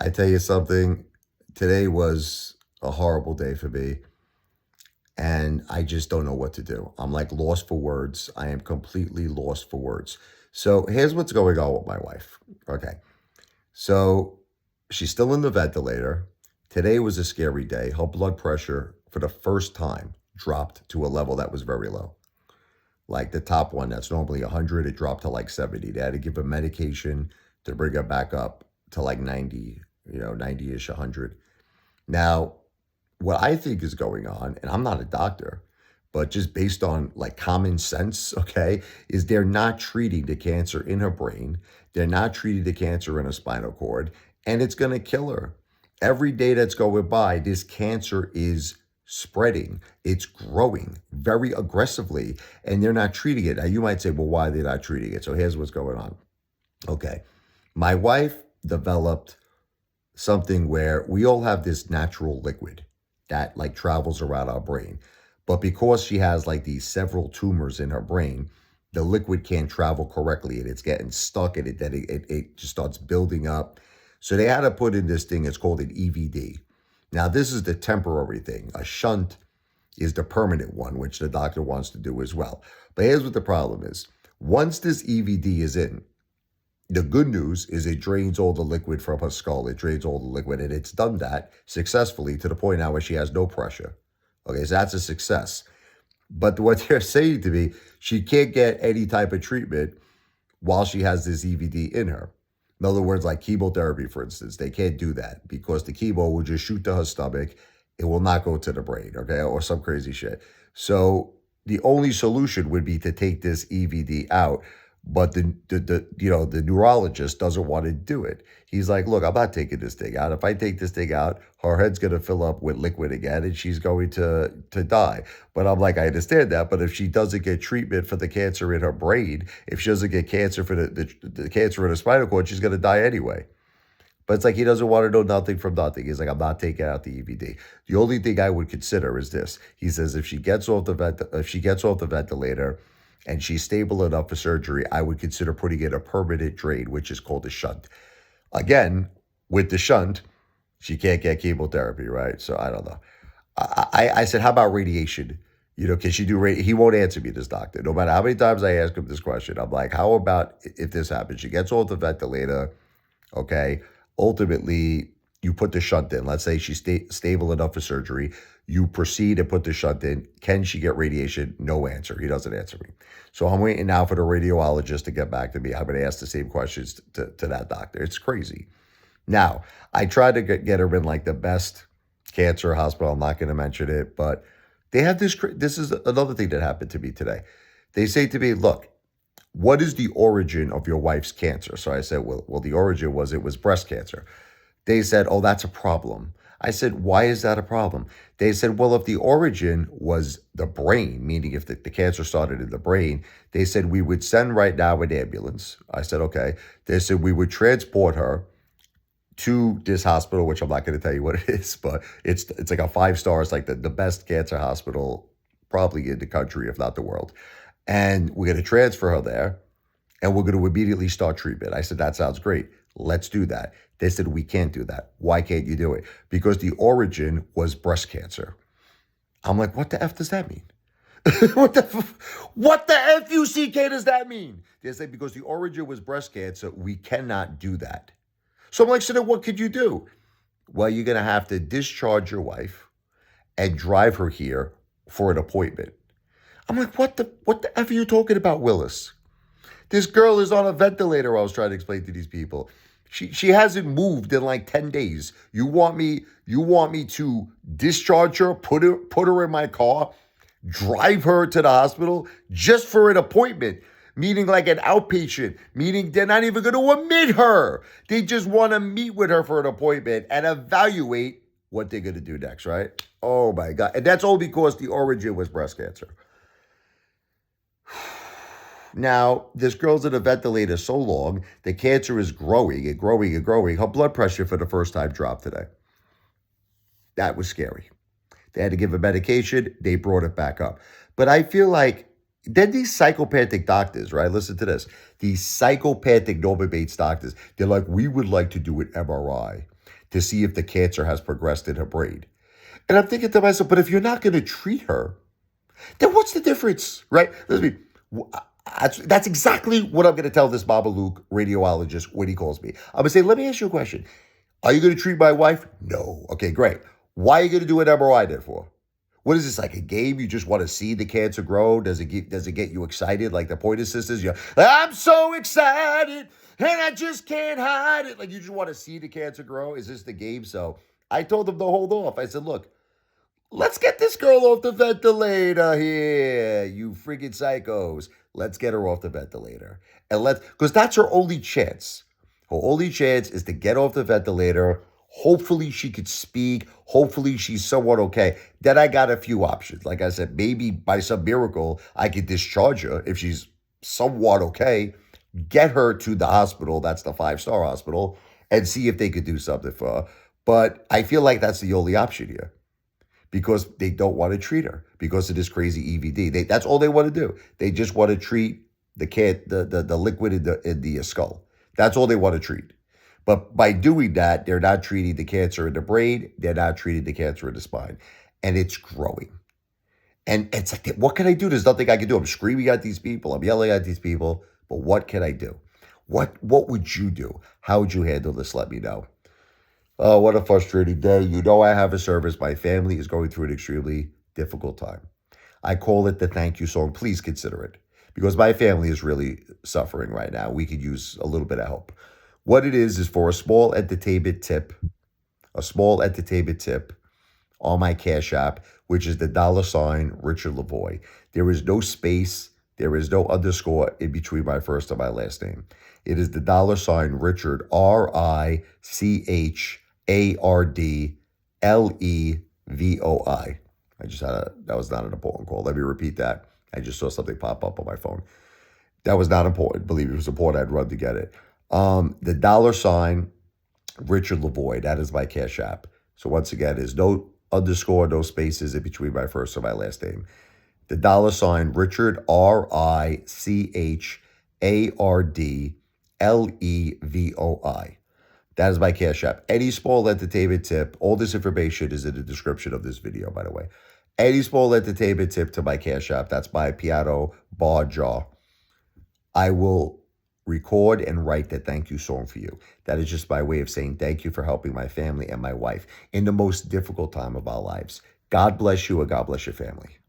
I tell you something, today was a horrible day for me, and I just don't know what to do. I'm like lost for words. I am completely lost for words. So here's what's going on with my wife. Okay. So she's still in the ventilator. Today was a scary day. Her blood pressure, for the first time, dropped to a level that was very low. Like the top one that's normally 100, it dropped to like 70. They had to give her medication to bring her back up to like 90, 90-ish, 100. Now, what I think is going on, and I'm not a doctor, but just based on like common sense, okay, is they're not treating the cancer in her brain. They're not treating the cancer in her spinal cord, and it's going to kill her. Every day that's going by, this cancer is spreading. It's growing very aggressively, and they're not treating it. Now, you might say, well, why are they not treating it? So here's what's going on. Okay. My wife developed something where we all have this natural liquid that like travels around our brain. But because she has like these several tumors in her brain, the liquid can't travel correctly and it's getting stuck in it, that it just starts building up. So they had to put in this thing, it's called an EVD. Now, this is the temporary thing. A shunt is the permanent one, which the doctor wants to do as well. But here's what the problem is. Once this EVD is in, the good news is it drains all the liquid from her skull. It drains all the liquid, and it's done that successfully to the point now where she has no pressure. Okay, so that's a success. But what they're saying to me, she can't get any type of treatment while she has this EVD in her. In other words, like chemotherapy, for instance, they can't do that because the chemo will just shoot to her stomach. It will not go to the brain, okay, or some crazy shit. So the only solution would be to take this EVD out. But the neurologist doesn't want to do it. He's like, look, I'm not taking this thing out. If I take this thing out, her head's going to fill up with liquid again and she's going to die. But I'm like, I understand that. But if she doesn't get treatment for the cancer in her brain, if she doesn't get cancer for the cancer in her spinal cord, she's going to die anyway. But it's like he doesn't want to know nothing from nothing. He's like, I'm not taking out the EVD. The only thing I would consider is this. He says if she gets off the ventilator, and she's stable enough for surgery, I would consider putting in a permanent drain, which is called a shunt. Again, with the shunt, she can't get chemotherapy, right? So I don't know. I said, how about radiation? Can she do radiation? He won't answer me, this doctor. No matter how many times I ask him this question, I'm like, how about if this happens? She gets off the ventilator, okay? Ultimately, you put the shunt in. Let's say she's stable enough for surgery. You proceed and put the shunt in. Can she get radiation? No answer. He doesn't answer me. So I'm waiting now for the radiologist to get back to me. I'm going to ask the same questions to that doctor. It's crazy. Now, I tried to get her in like the best cancer hospital. I'm not going to mention it, but they have this. This is another thing that happened to me today. They say to me, look, what is the origin of your wife's cancer? So I said, well, the origin was it was breast cancer. They said, oh, that's a problem. I said, why is that a problem? They said, well, if the origin was the brain, meaning if the cancer started in the brain, they said, we would send right now an ambulance. I said, okay. They said, we would transport her to this hospital, which I'm not going to tell you what it is, but it's like a 5-star. It's like the best cancer hospital probably in the country, if not the world. And we're going to transfer her there, and we're going to immediately start treatment. I said, that sounds great. Let's do that. They said, we can't do that. Why can't you do it? Because the origin was breast cancer. I'm like, what the F does that mean? what the F-U-C-K does that mean? They say, because the origin was breast cancer, we cannot do that. So I'm like, so then what could you do? Well, you're going to have to discharge your wife and drive her here for an appointment. I'm like, what the F are you talking about, Willis? This girl is on a ventilator, I was trying to explain to these people. She hasn't moved in like 10 days. You want me to discharge her, put her in my car, drive her to the hospital just for an appointment, meaning like an outpatient, meaning they're not even going to admit her. They just want to meet with her for an appointment and evaluate what they're going to do next, right? Oh my God. And that's all because the origin was breast cancer. Now, this girl's in a ventilator so long, the cancer is growing and growing and growing. Her blood pressure for the first time dropped today. That was scary. They had to give her medication. They brought it back up. But I feel like then these psychopathic doctors, right? Listen to this. These psychopathic Norman Bates doctors, they're like, we would like to do an MRI. to see if the cancer has progressed in her brain. And I'm thinking to myself, but if you're not going to treat her, then what's the difference, right? That's exactly what I'm going to tell this Baba Luke radiologist when he calls me. I'm going to say, let me ask you a question. Are you going to treat my wife? No. Okay, great. Why are you going to do an MRI then for? What is this, like a game? You just want to see the cancer grow? Does it get you excited like the Pointer Sisters? You're like, I'm so excited and I just can't hide it. Like you just want to see the cancer grow? Is this the game? So I told them to hold off. I said, look, let's get this girl off the ventilator here, you friggin' psychos. Let's get her off the ventilator. And because that's her only chance. Her only chance is to get off the ventilator. Hopefully she could speak. Hopefully she's somewhat okay. Then I got a few options. Like I said, maybe by some miracle, I could discharge her if she's somewhat okay, get her to the hospital, that's the 5-star hospital, and see if they could do something for her. But I feel like that's the only option here, because they don't want to treat her because of this crazy EVD. That's all they want to do. They just want to treat the liquid in the skull. That's all they want to treat. But by doing that, they're not treating the cancer in the brain. They're not treating the cancer in the spine. And it's growing. And it's like, what can I do? There's nothing I can do. I'm screaming at these people. I'm yelling at these people. But what can I do? What would you do? How would you handle this? Let me know. Oh, what a frustrating day. You know I have a service. My family is going through an extremely difficult time. I call it the thank you song. Please consider it, because my family is really suffering right now. We could use a little bit of help. What it is for a small entertainment tip on my Cash App, which is the $ RichardLevoi. There is no space. There is no underscore in between my first and my last name. It is the $ Richard, RichardLevoi. That was not an important call. Let me repeat that. I just saw something pop up on my phone. That was not important. Believe me, if it was important, I'd run to get it. The $ RichardLevoi, that is my Cash App. So once again, there's no underscore, no spaces in between my first and my last name. The $ Richard, RichardLevoi. That is my Cash App. Any small entertainment tip, all this information is in the description of this video, by the way. Any small entertainment tip to my Cash App, that's my piano bar jaw. I will record and write the thank you song for you. That is just my way of saying thank you for helping my family and my wife in the most difficult time of our lives. God bless you and God bless your family.